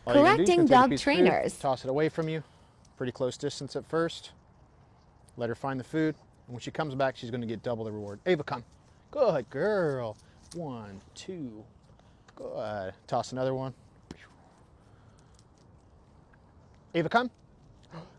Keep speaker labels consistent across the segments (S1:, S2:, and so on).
S1: All you're gonna do is
S2: Collecting
S1: gonna take a
S2: dog
S1: piece of food,
S2: trainers.
S1: toss it away from you, pretty close distance at first. Let her find the food, and when she comes back, she's gonna get double the reward. Ava, come. Good girl. 1, 2. Good. Toss another one. Ava, come.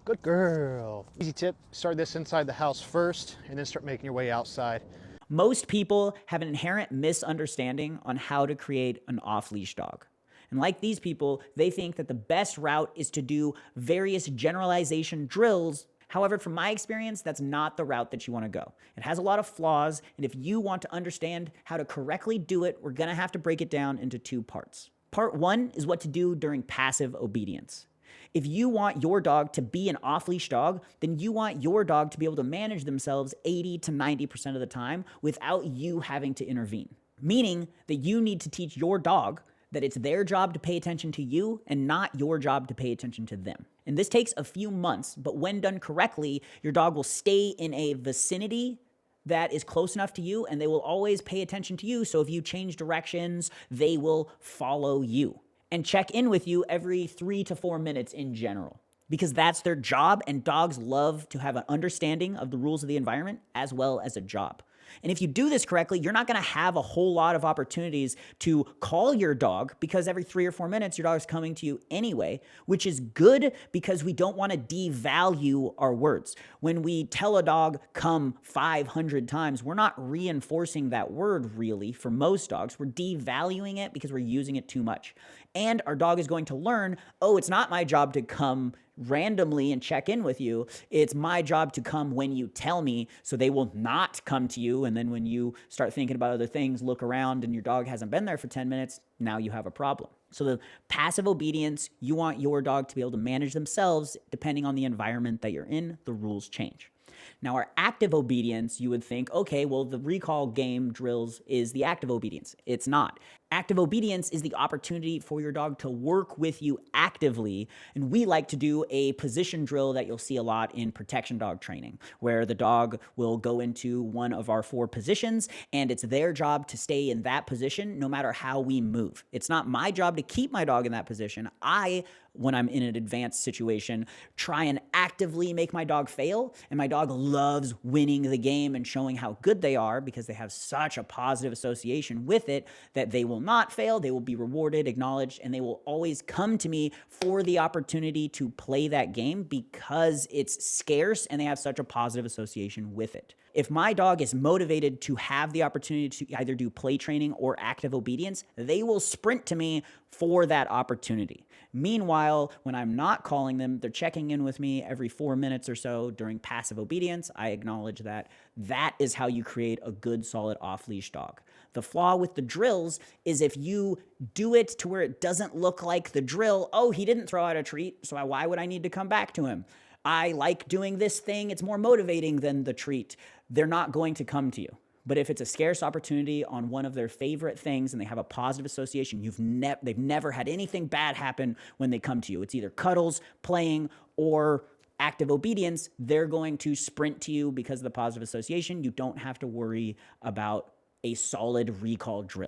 S1: Good girl. Easy tip, start this inside the house first, and then start making your way outside.
S3: Most people have an inherent misunderstanding on how to create an off-leash dog. And like these people, they think that the best route is to do various generalization drills. However, from my experience, that's not the route that you want to go. It has a lot of flaws, and if you want to understand how to correctly do it, we're going to have to break it down into 2 parts. Part 1 is what to do during passive obedience. If you want your dog to be an off-leash dog, then you want your dog to be able to manage themselves 80 to 90% of the time without you having to intervene. Meaning that you need to teach your dog that it's their job to pay attention to you and not your job to pay attention to them. And this takes a few months, but when done correctly, your dog will stay in a vicinity that is close enough to you, and they will always pay attention to you. So if you change directions, they will follow you and check in with you every 3 to 4 minutes in general, because that's their job, and dogs love to have an understanding of the rules of the environment as well as a job. And if you do this correctly, you're not going to have a whole lot of opportunities to call your dog, because every 3 or 4 minutes, your dog is coming to you anyway, which is good because we don't want to devalue our words. When we tell a dog, come 500 times, we're not reinforcing that word really for most dogs. We're devaluing it because we're using it too much. And our dog is going to learn, oh, it's not my job to come randomly and check in with you. It's my job to come when you tell me, so they will not come to you. And then when you start thinking about other things, look around and your dog hasn't been there for 10 minutes, now you have a problem. So the passive obedience, you want your dog to be able to manage themselves depending on the environment that you're in. The rules change. Now, our active obedience, you would think, okay, well, the recall game drills is the active obedience. It's not. Active obedience is the opportunity for your dog to work with you actively. And we like to do a position drill that you'll see a lot in protection dog training, where the dog will go into one of our 4 positions, and it's their job to stay in that position no matter how we move. It's not my job to keep my dog in that position. When I'm in an advanced situation, try and actively make my dog fail. And my dog loves winning the game and showing how good they are, because they have such a positive association with it that they will not fail. They will be rewarded, acknowledged, and they will always come to me for the opportunity to play that game because it's scarce and they have such a positive association with it. If my dog is motivated to have the opportunity to either do play training or active obedience, they will sprint to me for that opportunity. Meanwhile, when I'm not calling them, they're checking in with me every 4 minutes or so during passive obedience. I acknowledge that. That is how you create a good, solid off-leash dog. The flaw with the drills is if you do it to where it doesn't look like the drill, oh, he didn't throw out a treat, so why would I need to come back to him? I like doing this thing, it's more motivating than the treat. They're not going to come to you. But if it's a scarce opportunity on one of their favorite things and they have a positive association, they've never had anything bad happen when they come to you. It's either cuddles, playing, or active obedience. They're going to sprint to you because of the positive association. You don't have to worry about a solid recall drill.